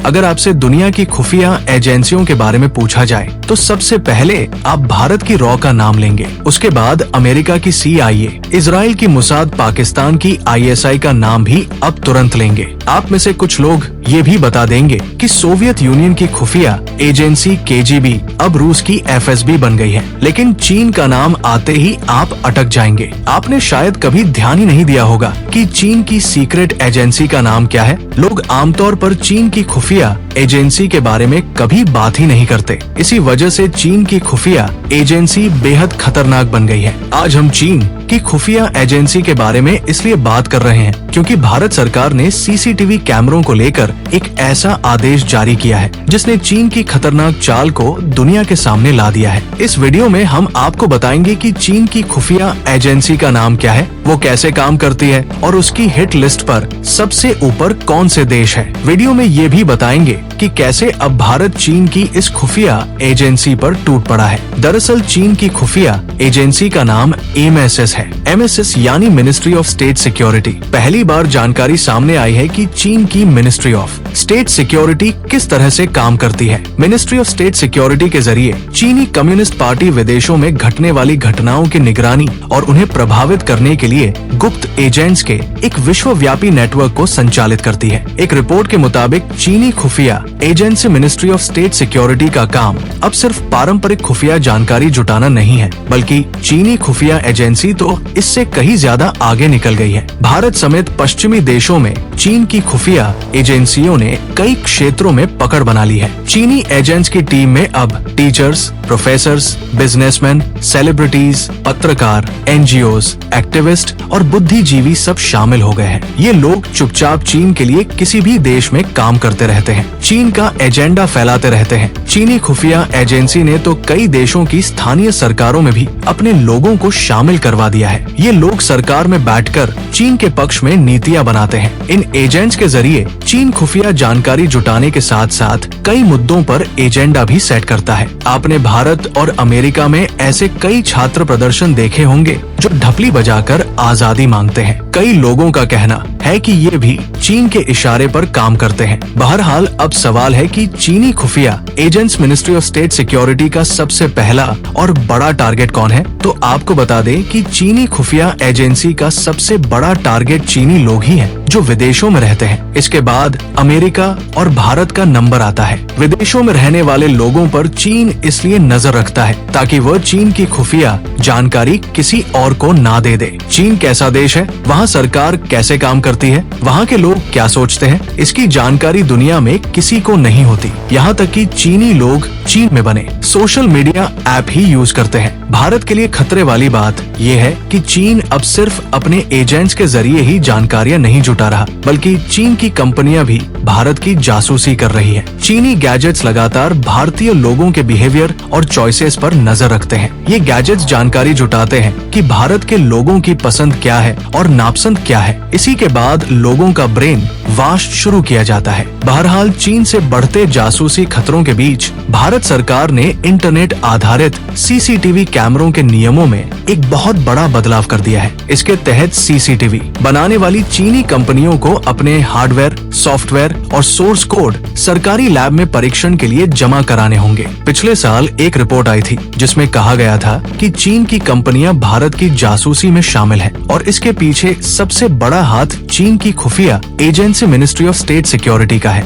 अगर आपसे दुनिया की खुफिया एजेंसियों के बारे में पूछा जाए तो सबसे पहले आप भारत की रॉ का नाम लेंगे। उसके बाद अमेरिका की CIA, इजराइल की मुसाद, पाकिस्तान की ISI का नाम भी अब तुरंत लेंगे। आप में से कुछ लोग ये भी बता देंगे कि सोवियत यूनियन की खुफिया एजेंसी KGB अब रूस की FSB बन गई है। लेकिन चीन का नाम आते ही आप अटक जाएंगे। आपने शायद कभी ध्यान ही नहीं दिया होगा कि चीन की सीक्रेट एजेंसी का नाम क्या है। लोग आमतौर पर चीन की खुफिया एजेंसी के बारे में कभी बात ही नहीं करते। इसी वजह से चीन की खुफिया एजेंसी बेहद खतरनाक बन गई है। आज हम चीन की खुफिया एजेंसी के बारे में इसलिए बात कर रहे हैं क्योंकि भारत सरकार ने CCTV कैमरों को लेकर एक ऐसा आदेश जारी किया है जिसने चीन की खतरनाक चाल को दुनिया के सामने ला दिया है। इस वीडियो में हम आपको बताएंगे कि चीन की खुफिया एजेंसी का नाम क्या है, वो कैसे काम करती है और उसकी हिट लिस्ट पर सबसे ऊपर कौन से देश है। वीडियो में ये भी बताएंगे कि कैसे अब भारत चीन की इस खुफिया एजेंसी पर टूट पड़ा है। दरअसल चीन की खुफिया एजेंसी का नाम MSS है। MSS यानी मिनिस्ट्री ऑफ स्टेट सिक्योरिटी। पहली बार जानकारी सामने आई है कि चीन की मिनिस्ट्री ऑफ स्टेट सिक्योरिटी किस तरह से काम करती है। मिनिस्ट्री ऑफ स्टेट सिक्योरिटी के जरिए चीनी कम्युनिस्ट पार्टी विदेशों में घटने वाली घटनाओं की निगरानी और उन्हें प्रभावित करने के लिए गुप्त एजेंट्स के एक विश्वव्यापी नेटवर्क को संचालित करती है। एक रिपोर्ट के मुताबिक चीनी खुफिया agency ministry of state security का काम अब सिर्फ पारंपरिक खुफिया जानकारी जुटाना नहीं है, बल्कि चीनी खुफिया एजेंसी तो इससे कहीं ज्यादा आगे निकल गई है। भारत समेत पश्चिमी देशों में चीन की खुफिया एजेंसियों ने कई क्षेत्रों में पकड़ बना ली है। चीनी एजेंट्स की टीम में अब टीचर्स, प्रोफेसर्स, बिजनेसमैन, सेलिब्रिटीज, पत्रकार, NGOs, एक्टिविस्ट और बुद्धिजीवी सब शामिल हो गए हैं। ये लोग चुपचाप चीन के लिए किसी भी देश में काम करते रहते हैं, चीन का एजेंडा फैलाते रहते हैं। चीनी खुफिया एजेंसी ने तो कई देशों की स्थानीय सरकारों में भी अपने लोगों को शामिल करवा दिया है। ये लोग सरकार में बैठकर चीन के पक्ष में नीतियां बनाते हैं। इन एजेंट्स के जरिए चीन खुफिया जानकारी जुटाने के साथ साथ कई मुद्दों पर एजेंडा भी सेट करता है। आपने भारत और अमेरिका में ऐसे कई छात्र प्रदर्शन देखे होंगे जो ढपली बजाकर आजादी मांगते हैं। कई लोगों का कहना है कि ये भी चीन के इशारे पर काम करते हैं। बहरहाल अब सवाल है कि चीनी खुफिया agents ministry of state security का सबसे पहला और बड़ा टारगेट कौन है। तो आपको बता दें कि चीनी खुफिया एजेंसी का सबसे बड़ा टारगेट चीनी लोग ही हैं जो विदेशों में रहते हैं। इसके बाद अमेरिका और भारत का नंबर आता है। विदेशों में रहने वाले लोगों पर चीन इसलिए नजर रखता है ताकि वह चीन की खुफिया जानकारी किसी और को ना दे दे। चीन कैसा देश है, वहाँ सरकार कैसे काम करती है, वहाँ के लोग क्या सोचते हैं, इसकी जानकारी दुनिया में किसी को नहीं होती। यहाँ तक कि चीनी लोग चीन में बने सोशल मीडिया ऐप ही यूज करते हैं। भारत के लिए खतरे वाली बात यह है कि चीन अब सिर्फ अपने एजेंट्स के जरिए ही जानकारियां नहीं जुटा रहा, बल्कि चीन की कंपनियां भी भारत की जासूसी कर रही है। चीनी गैजेट्स लगातार भारतीय लोगों के बिहेवियर और चॉइसेस पर नजर रखते हैं। ये गैजेट्स जानकारी जुटाते हैं कि भारत के लोगों की पसंद क्या है और नापसंद क्या है। इसी के बाद लोगों का ब्रेन वाश शुरू किया जाता है। बहरहाल चीन से बढ़ते जासूसी खतरों के बीच भारत सरकार ने इंटरनेट आधारित CCTV कैमरों के नियमों में एक बहुत बड़ा बदलाव कर दिया है। इसके तहत CCTV बनाने वाली चीनी कंपनियों को अपने हार्डवेयर, सॉफ्टवेयर और सोर्स कोड सरकारी लैब में परीक्षण के लिए जमा कराने होंगे। पिछले साल एक रिपोर्ट आई थी जिसमें कहा गया था कि चीन की कंपनियां भारत की जासूसी में शामिल हैं और इसके पीछे सबसे बड़ा हाथ चीन की खुफिया agency ministry of state security का है।